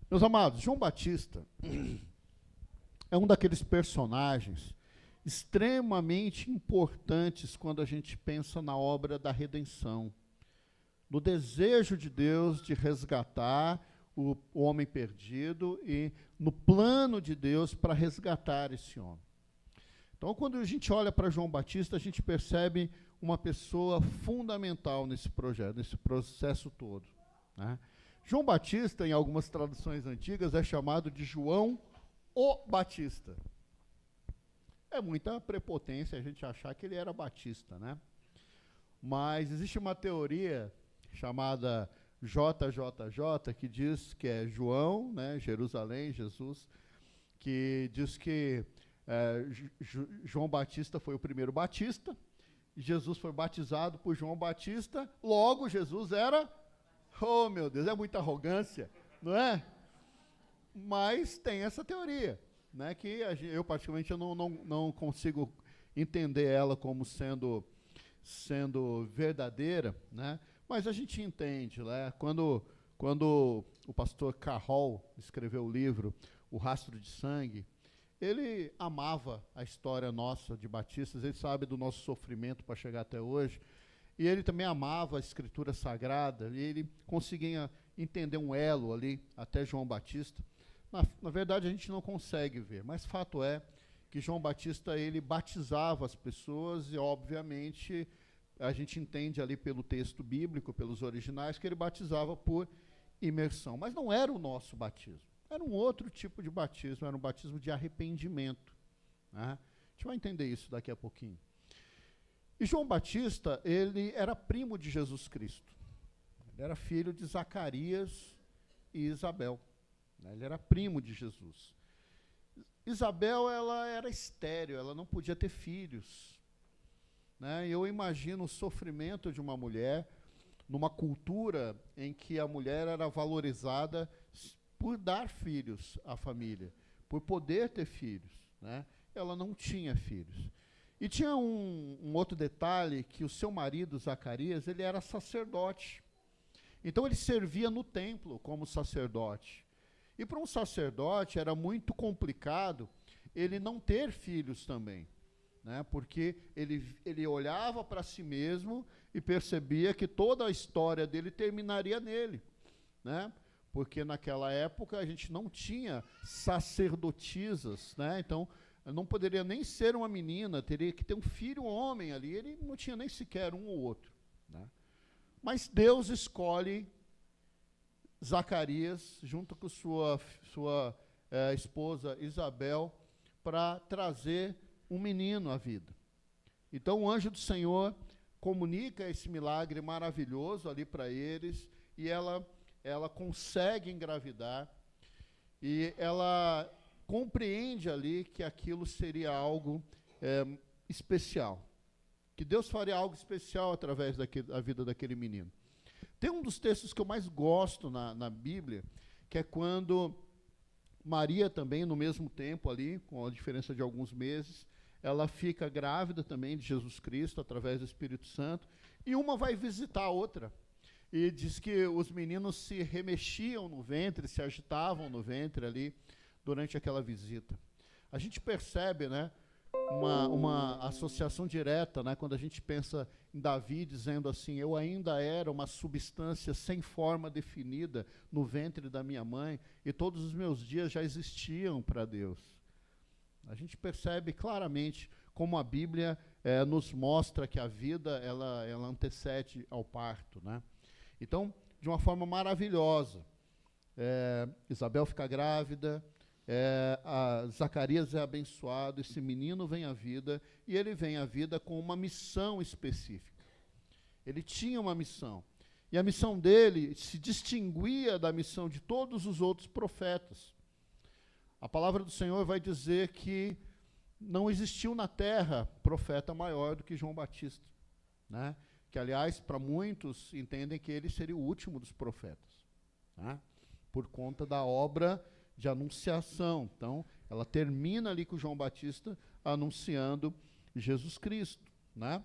Meus amados, João Batista é um daqueles personagens extremamente importantes quando a gente pensa na obra da redenção, no desejo de Deus de resgatar o homem perdido e no plano de Deus para resgatar esse homem. Então, quando a gente olha para João Batista, a gente percebe uma pessoa fundamental nesse projeto, nesse processo todo, né? João Batista, em algumas traduções antigas, é chamado de João o Batista. É muita prepotência a gente achar que ele era batista, né? Mas existe uma teoria chamada JJJ, que diz que é João, né, Jerusalém, Jesus, que diz que João Batista foi o primeiro batista, e Jesus foi batizado por João Batista, logo Jesus era... Oh, meu Deus, é muita arrogância, não é? Mas tem essa teoria, né, que eu, particularmente, eu não consigo entender ela como sendo verdadeira, né? Mas a gente entende, né? Quando o pastor Carroll escreveu o livro O Rastro de Sangue, ele amava a história nossa de batistas, ele sabe do nosso sofrimento para chegar até hoje, e ele também amava a Escritura Sagrada, e ele conseguia entender um elo ali, até João Batista. Na verdade, a gente não consegue ver, mas fato é que João Batista, ele batizava as pessoas, e obviamente a gente entende ali pelo texto bíblico, pelos originais, que ele batizava por imersão. Mas não era o nosso batismo, era um outro tipo de batismo, era um batismo de arrependimento, né? A gente vai entender isso daqui a pouquinho. E João Batista, ele era primo de Jesus Cristo. Ele era filho de Zacarias e Isabel, né? Ele era primo de Jesus. Isabel, ela era estéril, ela não podia ter filhos, né? Eu imagino o sofrimento de uma mulher numa cultura em que a mulher era valorizada por dar filhos à família, por poder ter filhos, né? Ela não tinha filhos. E tinha um outro detalhe, que o seu marido, Zacarias, ele era sacerdote. Então ele servia no templo como sacerdote. E para um sacerdote era muito complicado ele não ter filhos também, né? Porque ele olhava para si mesmo e percebia que toda a história dele terminaria nele, né? Porque naquela época a gente não tinha sacerdotisas, né? Então não poderia nem ser uma menina, teria que ter um filho homem ali, ele não tinha nem sequer um ou outro, né? Mas Deus escolhe Zacarias, junto com sua esposa Isabel, para trazer um menino à vida. Então o anjo do Senhor comunica esse milagre maravilhoso ali para eles, e ela consegue engravidar, e ela compreende ali que aquilo seria algo especial, que Deus faria algo especial através da vida daquele menino. Tem um dos textos que eu mais gosto na Bíblia, que é quando Maria também, no mesmo tempo ali, com a diferença de alguns meses, ela fica grávida também de Jesus Cristo, através do Espírito Santo, e uma vai visitar a outra. E diz que os meninos se remexiam no ventre, se agitavam no ventre ali, durante aquela visita. A gente percebe, né, uma associação direta, né, quando a gente pensa em Davi dizendo assim: eu ainda era uma substância sem forma definida no ventre da minha mãe, e todos os meus dias já existiam para Deus. A gente percebe claramente como a Bíblia nos mostra que a vida ela antecede ao parto, né? Então, de uma forma maravilhosa, Isabel fica grávida, Zacarias é abençoado, esse menino vem à vida, e ele vem à vida com uma missão específica. Ele tinha uma missão, e a missão dele se distinguia da missão de todos os outros profetas. A palavra do Senhor vai dizer que não existiu na terra profeta maior do que João Batista, né? Que, aliás, para muitos entendem que ele seria o último dos profetas, né? Por conta da obra de anunciação. Então, ela termina ali com João Batista anunciando Jesus Cristo, né?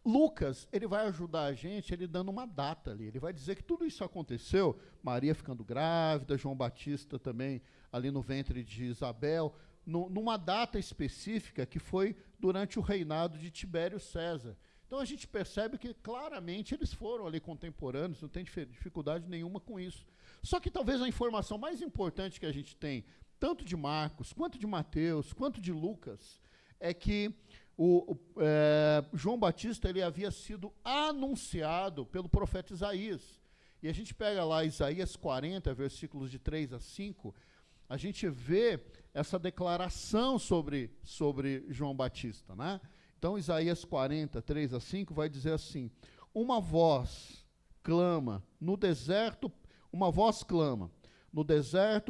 Lucas, ele vai ajudar a gente, ele dando uma data ali. Ele vai dizer que tudo isso aconteceu, Maria ficando grávida, João Batista também ali no ventre de Isabel, numa data específica que foi durante o reinado de Tibério César. Então a gente percebe que claramente eles foram ali contemporâneos, não tem dificuldade nenhuma com isso. Só que talvez a informação mais importante que a gente tem, tanto de Marcos, quanto de Mateus, quanto de Lucas, é que João Batista ele havia sido anunciado pelo profeta Isaías. E a gente pega lá Isaías 40, versículos de 3 a 5, a gente vê essa declaração sobre João Batista, né? Então, Isaías 40, 3 a 5, vai dizer assim: uma voz clama, no deserto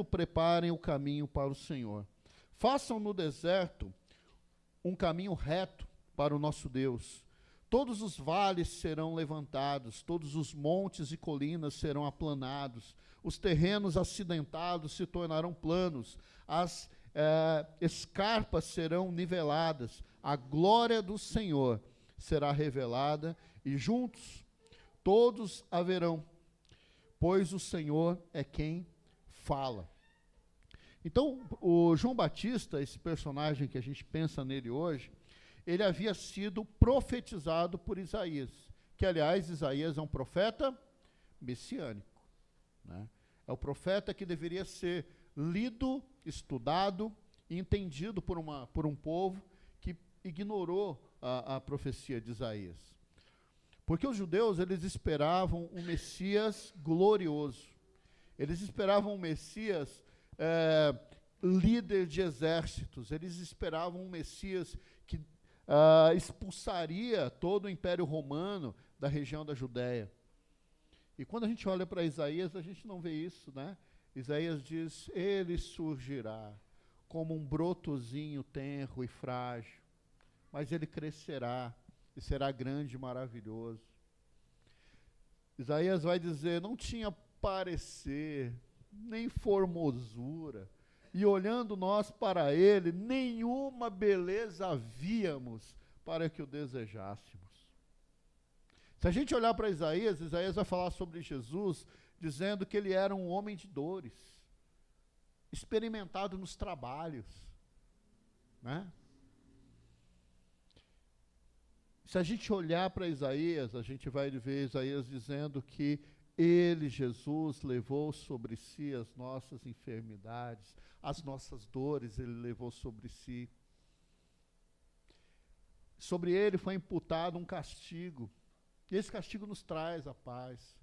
preparem o caminho para o Senhor. Façam no deserto um caminho reto para o nosso Deus. Todos os vales serão levantados, todos os montes e colinas serão aplanados, os terrenos acidentados se tornarão planos, as escarpas serão niveladas, a glória do Senhor será revelada, e juntos todos haverão, pois o Senhor é quem fala. Então, o João Batista, esse personagem que a gente pensa nele hoje, ele havia sido profetizado por Isaías, que, aliás, Isaías é um profeta messiânico, né? É o profeta que deveria ser lido, estudado e entendido por um povo que ignorou a profecia de Isaías. Porque os judeus, eles esperavam um Messias glorioso. Eles esperavam um Messias líder de exércitos. Eles esperavam um Messias que expulsaria todo o Império Romano da região da Judéia. E quando a gente olha para Isaías, a gente não vê isso, né? Isaías diz: ele surgirá como um brotozinho tenro e frágil, mas ele crescerá e será grande e maravilhoso. Isaías vai dizer: não tinha parecer, nem formosura, e olhando nós para ele, nenhuma beleza havíamos para que o desejássemos. Se a gente olhar para Isaías, Isaías vai falar sobre Jesus, dizendo que ele era um homem de dores, experimentado nos trabalhos, né? Se a gente olhar para Isaías, a gente vai ver Isaías dizendo que ele, Jesus, levou sobre si as nossas enfermidades, as nossas dores ele levou sobre si. Sobre ele foi imputado um castigo, e esse castigo nos traz a paz.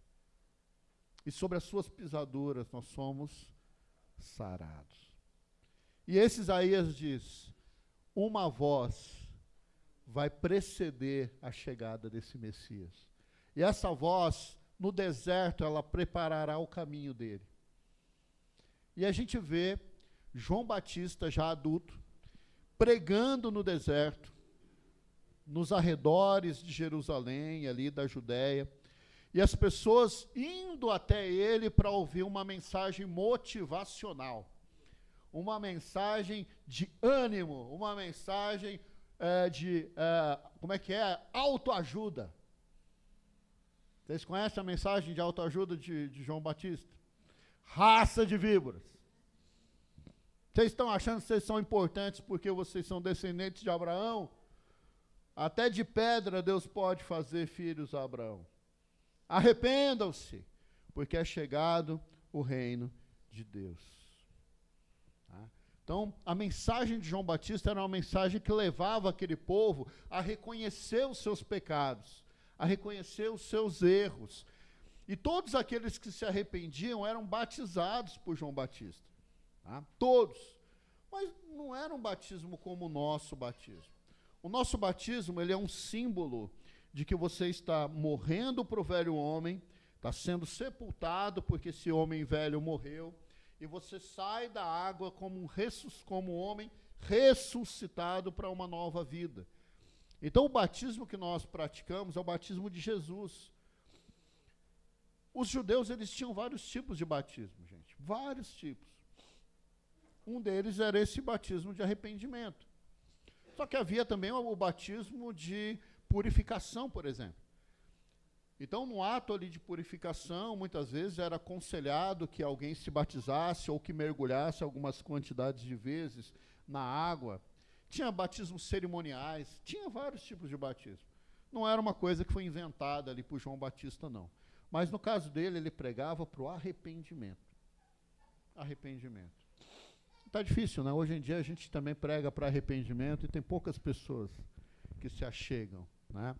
E sobre as suas pisaduras nós somos sarados. E esse Isaías diz: uma voz vai preceder a chegada desse Messias. E essa voz, no deserto, ela preparará o caminho dele. E a gente vê João Batista, já adulto, pregando no deserto, nos arredores de Jerusalém, ali da Judéia, e as pessoas indo até ele para ouvir uma mensagem motivacional, uma mensagem de ânimo, uma mensagem autoajuda. Vocês conhecem a mensagem de autoajuda de João Batista? Raça de víboras. Vocês estão achando que vocês são importantes porque vocês são descendentes de Abraão? Até de pedra Deus pode fazer filhos a Abraão. Arrependam-se, porque é chegado o reino de Deus. Tá? Então, a mensagem de João Batista era uma mensagem que levava aquele povo a reconhecer os seus pecados, a reconhecer os seus erros. E todos aqueles que se arrependiam eram batizados por João Batista. Tá? Todos. Mas não era um batismo como o nosso batismo. O nosso batismo, ele é um símbolo de que você está morrendo para o velho homem, está sendo sepultado porque esse homem velho morreu, e você sai da água como um homem ressuscitado para uma nova vida. Então, o batismo que nós praticamos é o batismo de Jesus. Os judeus, eles tinham vários tipos de batismo, gente, vários tipos. Um deles era esse batismo de arrependimento. Só que havia também o batismo purificação, por exemplo. Então, no ato ali de purificação, muitas vezes era aconselhado que alguém se batizasse ou que mergulhasse algumas quantidades de vezes na água. Tinha batismos cerimoniais, tinha vários tipos de batismo. Não era uma coisa que foi inventada ali por João Batista, não. Mas no caso dele, ele pregava para o arrependimento. Arrependimento. Está difícil, né? Hoje em dia a gente também prega para arrependimento e tem poucas pessoas que se achegam, né?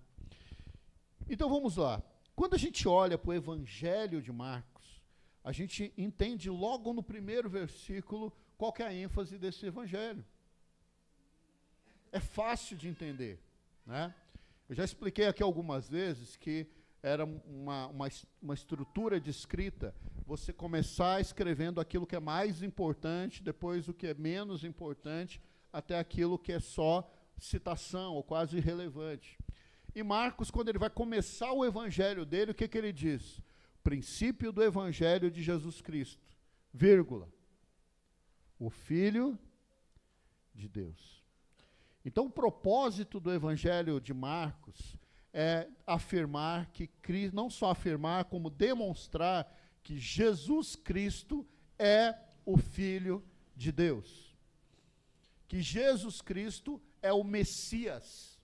Então vamos lá. Quando a gente olha para o Evangelho de Marcos, a gente entende logo no primeiro versículo qual que é a ênfase desse Evangelho. É fácil de entender, né? Eu já expliquei aqui algumas vezes que era uma estrutura de escrita, você começar escrevendo aquilo que é mais importante, depois o que é menos importante, até aquilo que é só citação, ou quase irrelevante. E Marcos, quando ele vai começar o evangelho dele, o que ele diz? Princípio do evangelho de Jesus Cristo, vírgula, o Filho de Deus. Então, o propósito do evangelho de Marcos é afirmar que Cristo, não só afirmar, como demonstrar que Jesus Cristo é o Filho de Deus. Que Jesus Cristo é o Messias.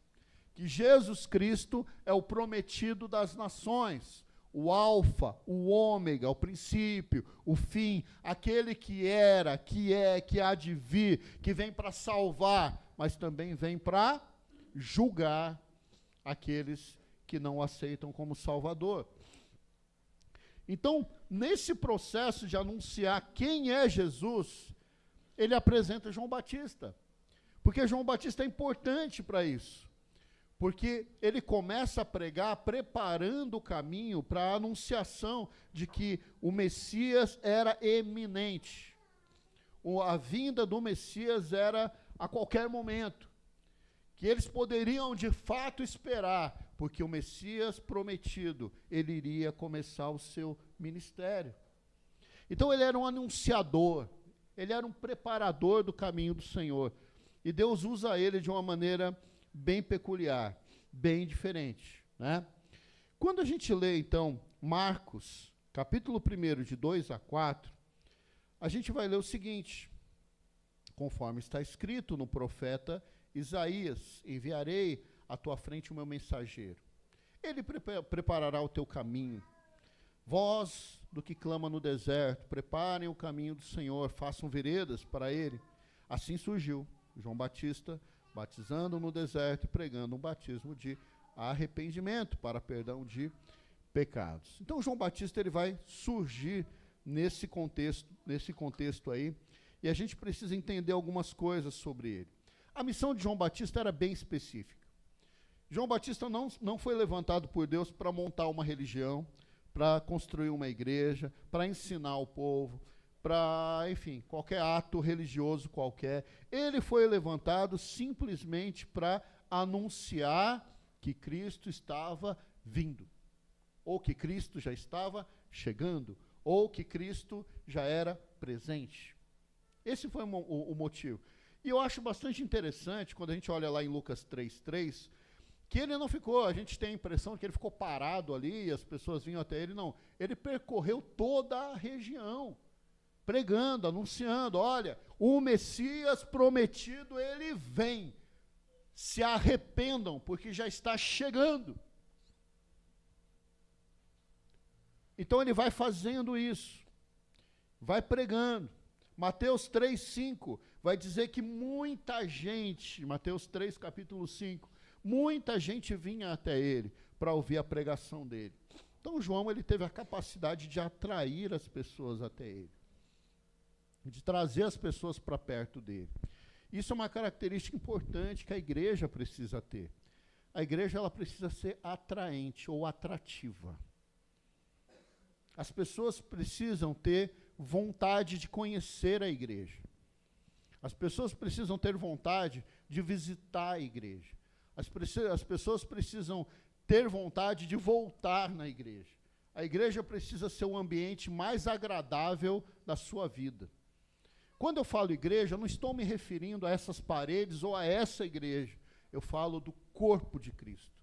Que Jesus Cristo é o prometido das nações, o alfa, o ômega, o princípio, o fim, aquele que era, que é, que há de vir, que vem para salvar, mas também vem para julgar aqueles que não o aceitam como Salvador. Então, nesse processo de anunciar quem é Jesus, ele apresenta João Batista, porque João Batista é importante para isso. Porque ele começa a pregar preparando o caminho para a anunciação de que o Messias era eminente. A vinda do Messias era a qualquer momento. Que eles poderiam de fato esperar, porque o Messias prometido, ele iria começar o seu ministério. Então ele era um anunciador, ele era um preparador do caminho do Senhor. E Deus usa ele de uma maneira bem peculiar, bem diferente, né? Quando a gente lê, então, Marcos, capítulo 1, de 2 a 4, a gente vai ler o seguinte, conforme está escrito no profeta Isaías, enviarei à tua frente o meu mensageiro. Ele preparará o teu caminho. Voz do que clama no deserto, preparem o caminho do Senhor, façam veredas para ele. Assim surgiu João Batista, batizando no deserto e pregando um batismo de arrependimento para perdão de pecados. Então, João Batista ele vai surgir nesse contexto aí, e a gente precisa entender algumas coisas sobre ele. A missão de João Batista era bem específica. João Batista não foi levantado por Deus para montar uma religião, para construir uma igreja, para ensinar o povo, para, enfim, qualquer ato religioso qualquer. Ele foi levantado simplesmente para anunciar que Cristo estava vindo, ou que Cristo já estava chegando, ou que Cristo já era presente. Esse foi o motivo. E eu acho bastante interessante, quando a gente olha lá em Lucas 3:3, que ele não ficou, a gente tem a impressão que ele ficou parado ali, e as pessoas vinham até ele, não. Ele percorreu toda a região, pregando, anunciando, olha, o Messias prometido, ele vem. Se arrependam, porque já está chegando. Então ele vai fazendo isso, vai pregando. Mateus 3:5 vai dizer que muita gente, Mateus 3, capítulo 5, muita gente vinha até ele para ouvir a pregação dele. Então João ele teve a capacidade de atrair as pessoas até ele, de trazer as pessoas para perto dele. Isso é uma característica importante que a igreja precisa ter. A igreja ela precisa ser atraente ou atrativa. As pessoas precisam ter vontade de conhecer a igreja. As pessoas precisam ter vontade de visitar a igreja. As pessoas precisam ter vontade de voltar na igreja. A igreja precisa ser o ambiente mais agradável da sua vida. Quando eu falo igreja, eu não estou me referindo a essas paredes ou a essa igreja. Eu falo do corpo de Cristo.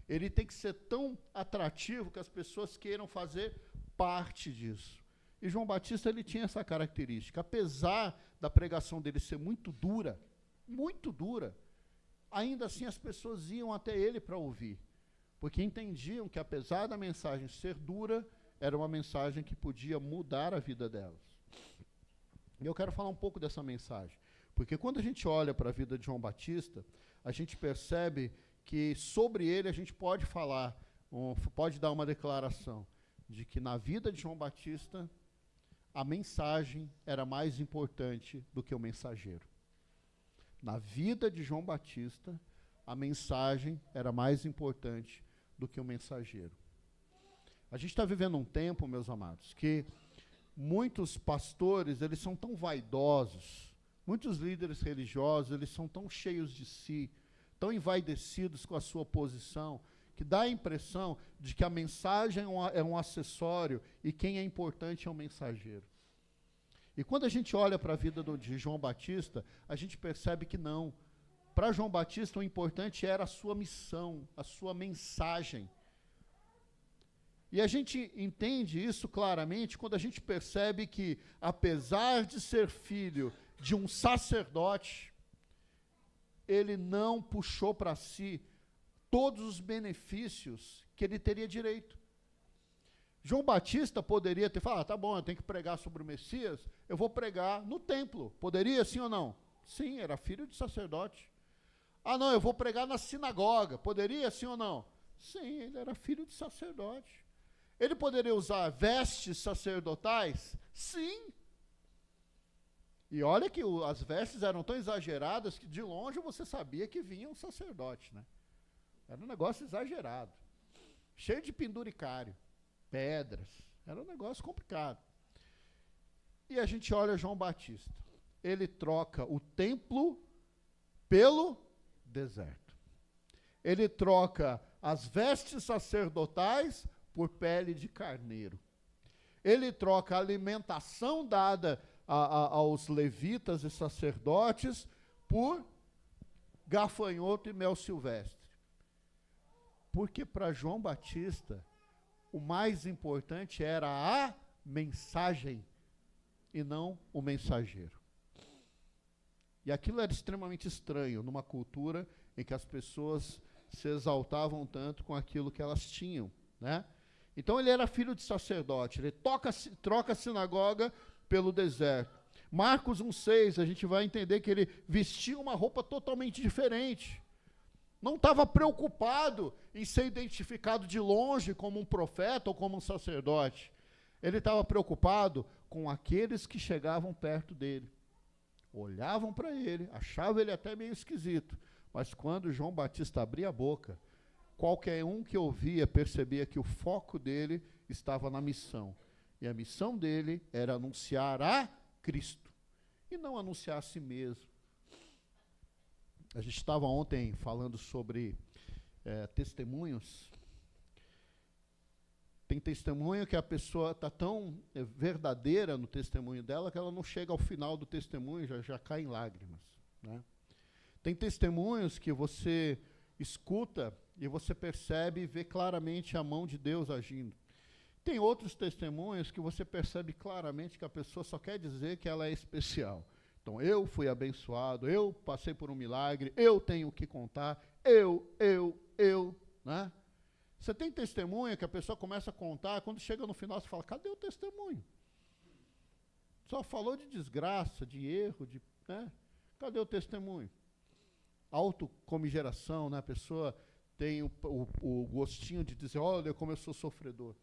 ele tem que ser tão atrativo que as pessoas queiram fazer parte disso. E João Batista, ele tinha essa característica. Apesar da pregação dele ser muito dura, ainda assim as pessoas iam até ele para ouvir, porque entendiam que, apesar da mensagem ser dura, era uma mensagem que podia mudar a vida delas. E eu quero falar um pouco dessa mensagem, porque quando a gente olha para a vida de João Batista, a gente percebe que sobre ele a gente pode falar, pode dar uma declaração, de que na vida de João Batista, a mensagem era mais importante do que o mensageiro. Na vida de João Batista, a mensagem era mais importante do que o mensageiro. A gente está vivendo um tempo, meus amados, que muitos pastores, eles são tão vaidosos, muitos líderes religiosos, eles são tão cheios de si, tão envaidecidos com a sua posição, que dá a impressão de que a mensagem é um acessório e quem é importante é o mensageiro. E quando a gente olha para a vida de João Batista, a gente percebe que não. Para João Batista, o importante era a sua missão, a sua mensagem. E a gente entende isso claramente quando a gente percebe que, apesar de ser filho de um sacerdote, ele não puxou para si todos os benefícios que ele teria direito. João Batista poderia ter falado, tá bom, eu tenho que pregar sobre o Messias, eu vou pregar no templo. Poderia, sim ou não? Sim, era filho de sacerdote. Ah, não, eu vou pregar na sinagoga. Poderia, sim ou não? Sim, ele era filho de sacerdote. Ele poderia usar vestes sacerdotais? Sim. E olha que as vestes eram tão exageradas que de longe você sabia que vinha um sacerdote, né? Era um negócio exagerado. Cheio de penduricário, pedras. Era um negócio complicado. E a gente olha João Batista. Ele troca o templo pelo deserto. Ele troca as vestes sacerdotais por pele de carneiro. Ele troca a alimentação dada aos levitas e sacerdotes por gafanhoto e mel silvestre. Porque para João Batista, o mais importante era a mensagem e não o mensageiro. E aquilo era extremamente estranho numa cultura em que as pessoas se exaltavam tanto com aquilo que elas tinham, né? Então ele era filho de sacerdote, ele troca a sinagoga pelo deserto. Marcos 1,6, a gente vai entender que ele vestia uma roupa totalmente diferente. Não estava preocupado em ser identificado de longe como um profeta ou como um sacerdote. Ele estava preocupado com aqueles que chegavam perto dele. Olhavam para ele, achavam ele até meio esquisito. Mas quando João Batista abria a boca, qualquer um que ouvia percebia que o foco dele estava na missão. E a missão dele era anunciar a Cristo, e não anunciar a si mesmo. A gente estava ontem falando sobre testemunhos. Tem testemunho que a pessoa está tão verdadeira no testemunho dela que ela não chega ao final do testemunho, já cai em lágrimas, né? Tem testemunhos que você escuta e você percebe e vê claramente a mão de Deus agindo. Tem outros testemunhos que você percebe claramente que a pessoa só quer dizer que ela é especial. Então, eu fui abençoado, eu passei por um milagre, eu tenho o que contar, né? Você tem testemunho que a pessoa começa a contar, quando chega no final você fala, cadê o testemunho? Só falou de desgraça, de erro, né? Cadê o testemunho? Autocomigeração, né? A pessoa tem o gostinho de dizer, olha como eu sou sofredor.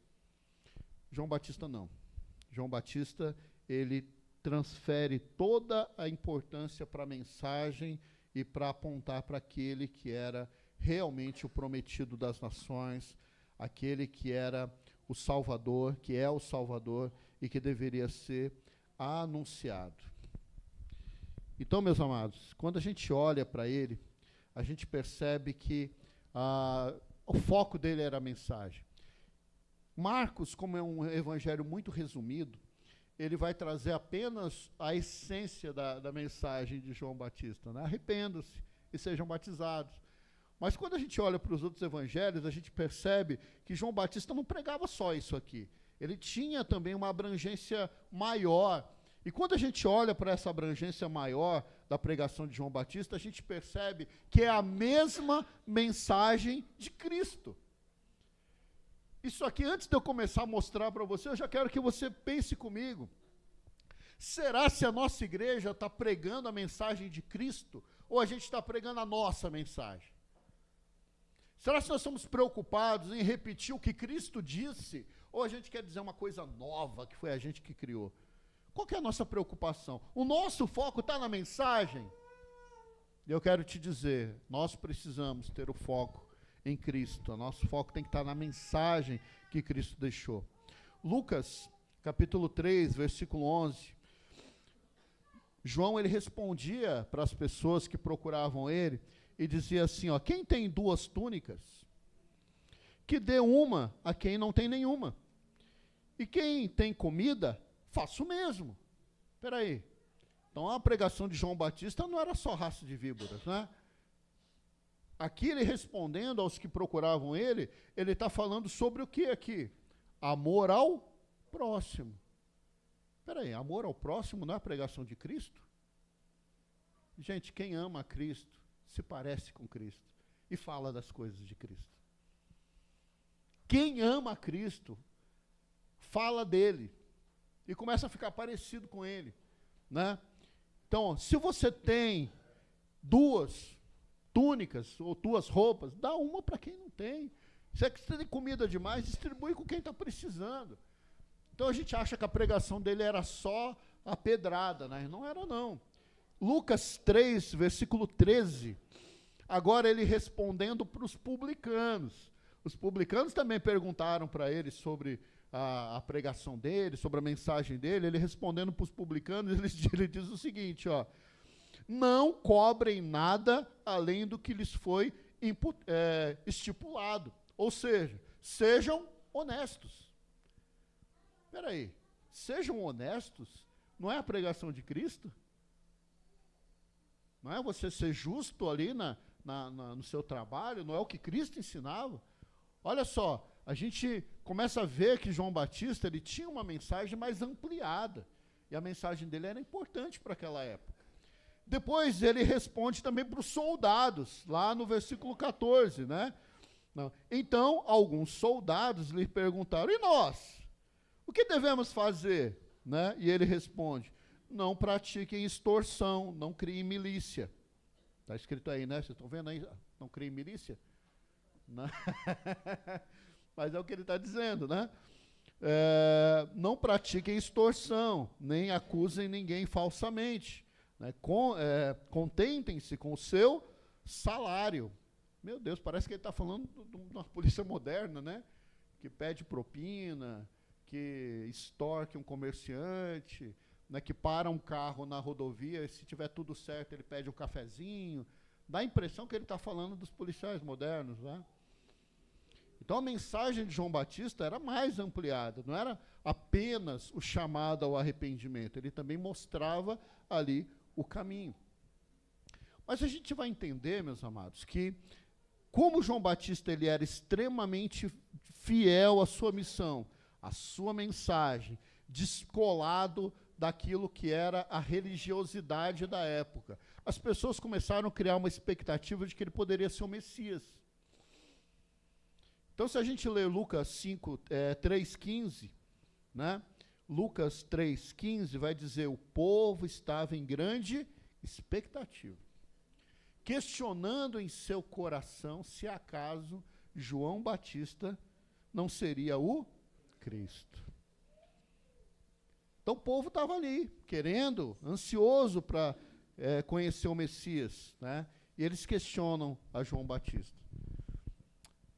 João Batista não. João Batista, ele transfere toda a importância para a mensagem e para apontar para aquele que era realmente o prometido das nações, aquele que era o Salvador, que é o Salvador e que deveria ser anunciado. Então, meus amados, quando a gente olha para ele, a gente percebe que o foco dele era a mensagem. Marcos, como é um evangelho muito resumido, ele vai trazer apenas a essência da mensagem de João Batista, né? Arrependam-se e sejam batizados. Mas quando a gente olha para os outros evangelhos, a gente percebe que João Batista não pregava só isso aqui. Ele tinha também uma abrangência maior. E quando a gente olha para essa abrangência maior da pregação de João Batista, a gente percebe que é a mesma mensagem de Cristo. Isso aqui, antes de eu começar a mostrar para você, eu já quero que você pense comigo. Será se a nossa igreja está pregando a mensagem de Cristo ou a gente está pregando a nossa mensagem? Será se nós estamos preocupados em repetir o que Cristo disse ou a gente quer dizer uma coisa nova que foi a gente que criou? Qual que é a nossa preocupação? O nosso foco está na mensagem? E eu quero te dizer, nós precisamos ter o foco em Cristo. O nosso foco tem que estar na mensagem que Cristo deixou. Lucas, capítulo 3, versículo 11. João, ele respondia para as pessoas que procuravam ele e dizia assim, ó, quem tem 2 túnicas, que dê uma a quem não tem nenhuma. E quem tem comida, faça o mesmo. Espera aí. Então, a pregação de João Batista não era só raça de víboras, né? Aqui, ele respondendo aos que procuravam ele está falando sobre o que aqui? Amor ao próximo. Espera aí, amor ao próximo não é a pregação de Cristo? Gente, quem ama a Cristo se parece com Cristo e fala das coisas de Cristo. Quem ama a Cristo fala dele e começa a ficar parecido com ele, né? Então, se você tem 2 túnicas ou 2 roupas, dá uma para quem não tem. Se é que você tem comida demais, distribui com quem está precisando. Então a gente acha que a pregação dele era só a pedrada, né? Não era não. Lucas 3, versículo 13. Agora ele respondendo para os publicanos. Os publicanos também perguntaram para ele sobre a pregação dele, sobre a mensagem dele. Ele respondendo para os publicanos, ele diz o seguinte, ó, não cobrem nada além do que lhes foi estipulado. Ou seja, sejam honestos. Espera aí, sejam honestos, não é a pregação de Cristo? Não é você ser justo ali no seu trabalho, não é o que Cristo ensinava? Olha só, a gente começa a ver que João Batista, ele tinha uma mensagem mais ampliada, e a mensagem dele era importante para aquela época. Depois ele responde também para os soldados, lá no versículo 14, né? Então, alguns soldados lhe perguntaram, e nós? O que devemos fazer? Né? E ele responde, não pratiquem extorsão, não criem milícia. Está escrito aí, né? Vocês estão vendo aí? Não criem milícia? Não. Mas é o que ele está dizendo, né? Não pratiquem extorsão, nem acusem ninguém falsamente. Né? Contentem-se com o seu salário. Meu Deus, parece que ele está falando de uma polícia moderna, né? Que pede propina, que extorque um comerciante, né, que para um carro na rodovia, e se tiver tudo certo, ele pede um cafezinho. Dá a impressão que ele está falando dos policiais modernos, né? Então a mensagem de João Batista era mais ampliada, não era apenas o chamado ao arrependimento, ele também mostrava ali o caminho. Mas a gente vai entender, meus amados, que como João Batista ele era extremamente fiel à sua missão, à sua mensagem, descolado daquilo que era a religiosidade da época, as pessoas começaram a criar uma expectativa de que ele poderia ser o Messias. Então, se a gente ler Lucas 3,15, né? Lucas 3,15 vai dizer, o povo estava em grande expectativa, questionando em seu coração se acaso João Batista não seria o Cristo. Então o povo estava ali, querendo, ansioso para conhecer o Messias, né? E eles questionam a João Batista.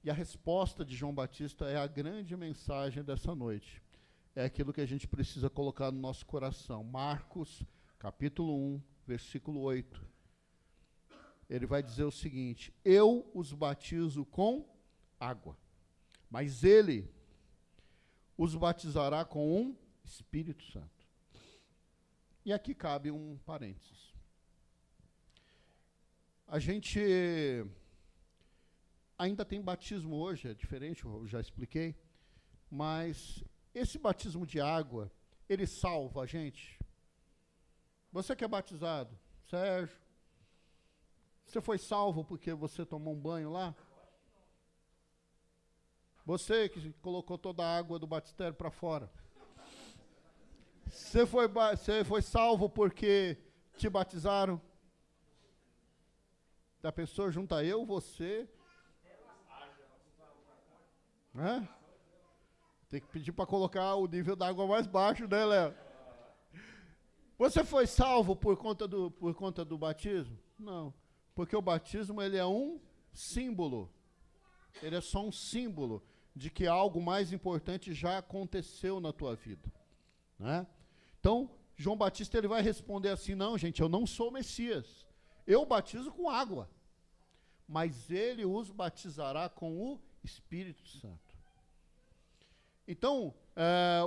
E a resposta de João Batista é a grande mensagem dessa noite. É aquilo que a gente precisa colocar no nosso coração. Marcos, capítulo 1, versículo 8. Ele vai dizer o seguinte, eu os batizo com água, mas ele os batizará com um Espírito Santo. E aqui cabe um parênteses. A gente ainda tem batismo hoje, é diferente, eu já expliquei, mas esse batismo de água, ele salva a gente. Você que é batizado, Sérgio, você foi salvo porque você tomou um banho lá? Você que colocou toda a água do batistério para fora. Você foi salvo porque te batizaram? A pessoa junta eu, você. Né? Tem que pedir para colocar o nível da água mais baixo, né, Léo? Você foi salvo por conta do batismo? Não. Porque o batismo, ele é um símbolo. Ele é só um símbolo de que algo mais importante já aconteceu na tua vida. Né? Então, João Batista ele vai responder assim, não, gente, eu não sou o Messias. Eu batizo com água. Mas ele os batizará com o Espírito Santo. Então,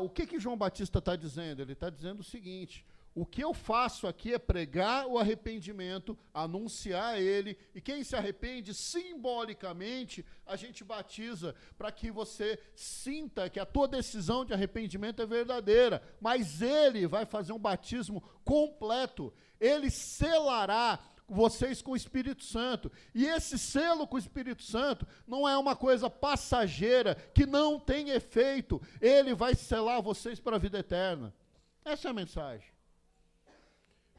o que João Batista está dizendo? Ele está dizendo o seguinte: o que eu faço aqui é pregar o arrependimento, anunciar ele, e quem se arrepende, simbolicamente, a gente batiza, para que você sinta que a tua decisão de arrependimento é verdadeira, mas ele vai fazer um batismo completo, ele selará vocês com o Espírito Santo, e esse selo com o Espírito Santo não é uma coisa passageira, que não tem efeito, ele vai selar vocês para a vida eterna. Essa é a mensagem.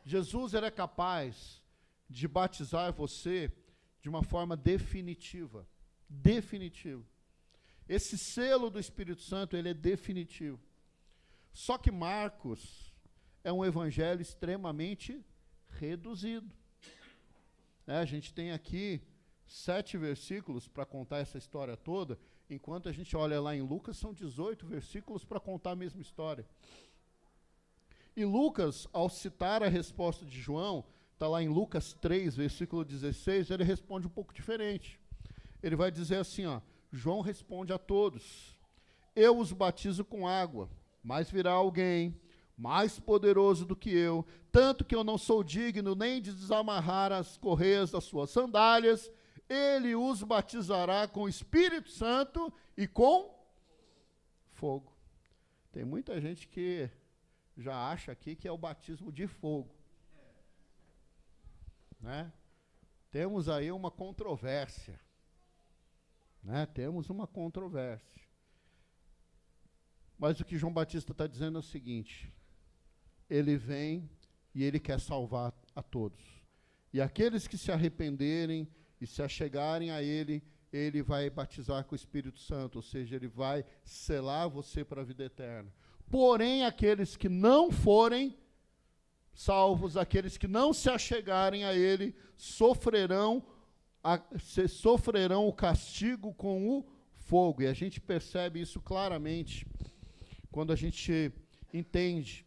Jesus era capaz de batizar você de uma forma definitiva. Definitiva. Esse selo do Espírito Santo, ele é definitivo. Só que Marcos é um evangelho extremamente reduzido. A gente tem aqui 7 versículos para contar essa história toda, enquanto a gente olha lá em Lucas, são 18 versículos para contar a mesma história. E Lucas, ao citar a resposta de João, está lá em Lucas 3, versículo 16, ele responde um pouco diferente. Ele vai dizer assim, ó, João responde a todos, eu os batizo com água, mas virá alguém mais poderoso do que eu, tanto que eu não sou digno nem de desamarrar as correias das suas sandálias, ele os batizará com o Espírito Santo e com fogo. Tem muita gente que já acha aqui que é o batismo de fogo. Né? Temos aí uma controvérsia. Né? Temos uma controvérsia. Mas o que João Batista está dizendo é o seguinte: ele vem e ele quer salvar a todos. E aqueles que se arrependerem e se achegarem a ele, ele vai batizar com o Espírito Santo, ou seja, ele vai selar você para a vida eterna. Porém, aqueles que não forem salvos, aqueles que não se achegarem a ele, sofrerão o castigo com o fogo. E a gente percebe isso claramente quando a gente entende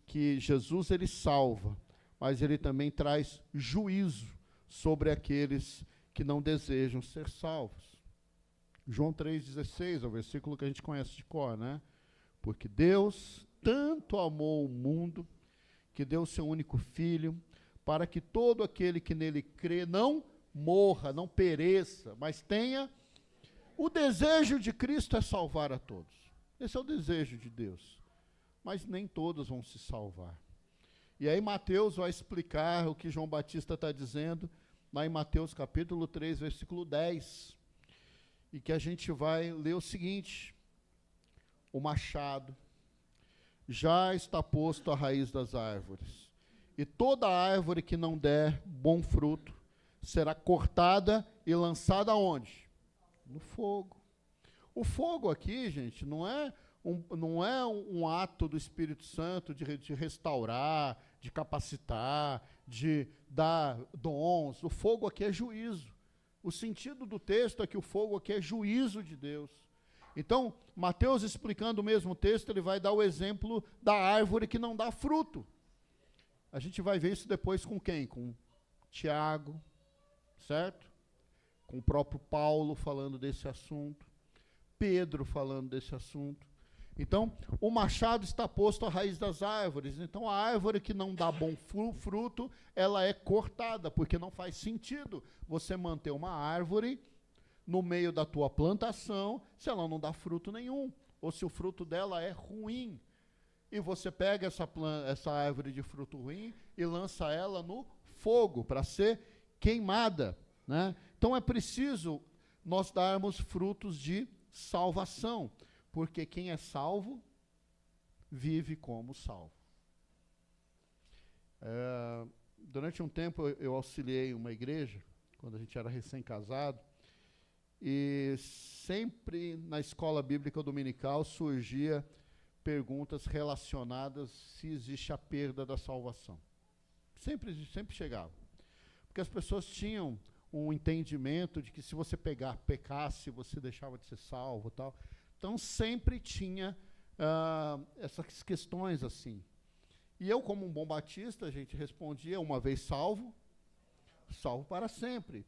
que Jesus, ele salva, mas ele também traz juízo sobre aqueles que não desejam ser salvos. João 3,16 é o versículo que a gente conhece de cor, né? Porque Deus tanto amou o mundo, que deu o seu único Filho, para que todo aquele que nele crê não morra, não pereça, mas tenha... O desejo de Cristo é salvar a todos. Esse é o desejo de Deus. Mas nem todos vão se salvar. E aí Mateus vai explicar o que João Batista está dizendo, lá em Mateus capítulo 3, versículo 10, e que a gente vai ler o seguinte: o machado já está posto à raiz das árvores, e toda árvore que não der bom fruto será cortada e lançada aonde? No fogo. O fogo aqui, gente, não é um ato do Espírito Santo de restaurar, de capacitar, de dar dons. O fogo aqui é juízo. O sentido do texto é que o fogo aqui é juízo de Deus. Então, Mateus, explicando o mesmo texto, ele vai dar o exemplo da árvore que não dá fruto. A gente vai ver isso depois com quem? Com Tiago, certo? Com o próprio Paulo falando desse assunto, Pedro falando desse assunto. Então, o machado está posto à raiz das árvores. Então, a árvore que não dá bom fruto, ela é cortada, porque não faz sentido você manter uma árvore no meio da tua plantação se ela não dá fruto nenhum, ou se o fruto dela é ruim. E você pega essa árvore de fruto ruim e lança ela no fogo para ser queimada, né? Então é preciso nós darmos frutos de salvação, porque quem é salvo vive como salvo. Durante um tempo eu auxiliei uma igreja, quando a gente era recém-casado, e sempre na escola bíblica dominical surgia perguntas relacionadas se existe a perda da salvação. Sempre chegava. Porque as pessoas tinham um entendimento de que se você pecasse, você deixava de ser salvo, tal. Então sempre tinha essas questões assim. E eu, como um bom batista, a gente respondia: uma vez salvo, salvo para sempre.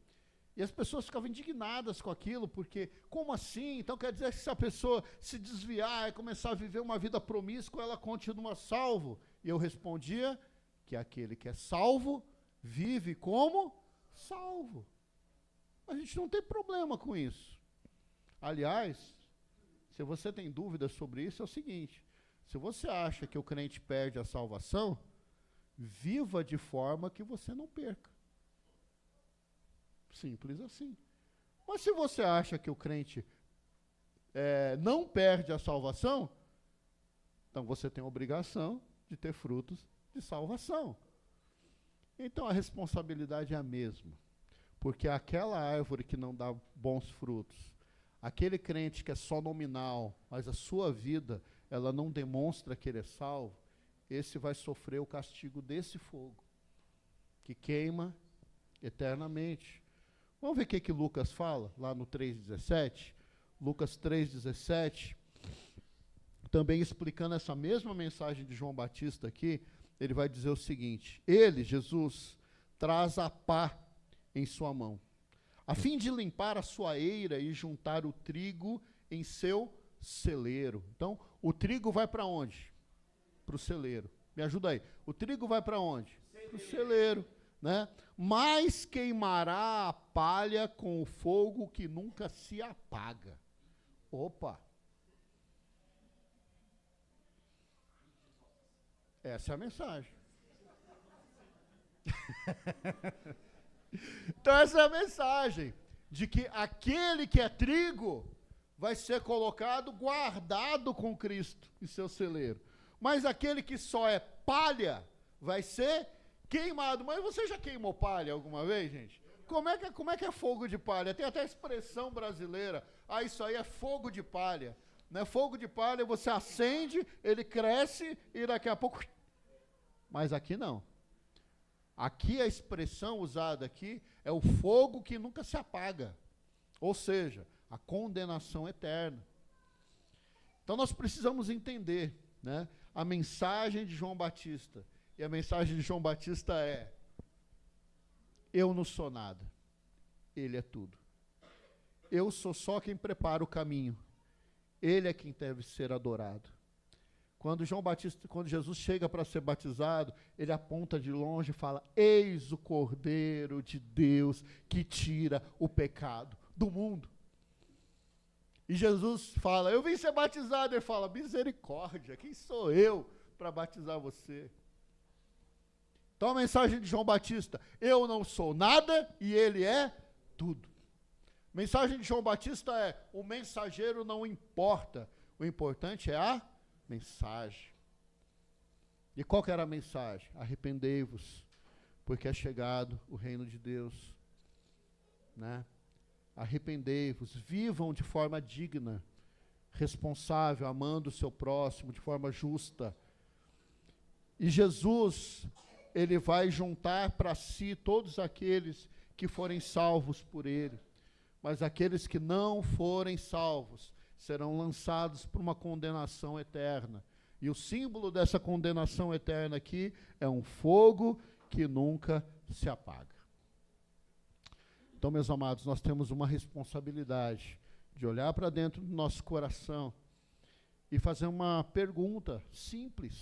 E as pessoas ficavam indignadas com aquilo, porque, como assim? Então quer dizer que se a pessoa se desviar e começar a viver uma vida promíscua, ela continua salvo? E eu respondia que aquele que é salvo, vive como salvo. A gente não tem problema com isso. Aliás, se você tem dúvidas sobre isso, é o seguinte: se você acha que o crente perde a salvação, viva de forma que você não perca. Simples assim. Mas se você acha que o crente não perde a salvação, então você tem a obrigação de ter frutos de salvação. Então a responsabilidade é a mesma. Porque aquela árvore que não dá bons frutos, aquele crente que é só nominal, mas a sua vida, ela não demonstra que ele é salvo, esse vai sofrer o castigo desse fogo, que queima eternamente. Vamos ver o que Lucas fala, lá no 3,17. Lucas 3,17, também explicando essa mesma mensagem de João Batista aqui, ele vai dizer o seguinte: ele, Jesus, traz a pá em sua mão, a fim de limpar a sua eira e juntar o trigo em seu celeiro. Então, o trigo vai para onde? Para o celeiro. Me ajuda aí. O trigo vai para onde? Para o celeiro, né? Mas queimará a palha com o fogo que nunca se apaga. Opa! Essa é a mensagem. Então essa é a mensagem, de que aquele que é trigo vai ser colocado, guardado com Cristo em seu celeiro. Mas aquele que só é palha vai ser queimado. Mas você já queimou palha alguma vez, gente? Como é que é fogo de palha? Tem até a expressão brasileira: ah, isso aí é fogo de palha. Né? Fogo de palha, você acende, ele cresce e daqui a pouco... Mas aqui não. Aqui a expressão usada aqui é o fogo que nunca se apaga. Ou seja, a condenação eterna. Então nós precisamos entender, né, a mensagem de João Batista. E a mensagem de João Batista é: eu não sou nada, ele é tudo. Eu sou só quem prepara o caminho. Ele é quem deve ser adorado. Quando Jesus chega para ser batizado, ele aponta de longe e fala: eis o Cordeiro de Deus que tira o pecado do mundo. E Jesus fala: eu vim ser batizado. Ele fala: misericórdia, quem sou eu para batizar você? Então a mensagem de João Batista: eu não sou nada e ele é tudo. A mensagem de João Batista é: o mensageiro não importa, o importante é a mensagem. E qual que era a mensagem? Arrependei-vos, porque é chegado o reino de Deus. Né? Arrependei-vos, vivam de forma digna, responsável, amando o seu próximo, de forma justa. E Jesus, ele vai juntar para si todos aqueles que forem salvos por ele. Mas aqueles que não forem salvos serão lançados por uma condenação eterna. E o símbolo dessa condenação eterna aqui é um fogo que nunca se apaga. Então, meus amados, nós temos uma responsabilidade de olhar para dentro do nosso coração e fazer uma pergunta simples.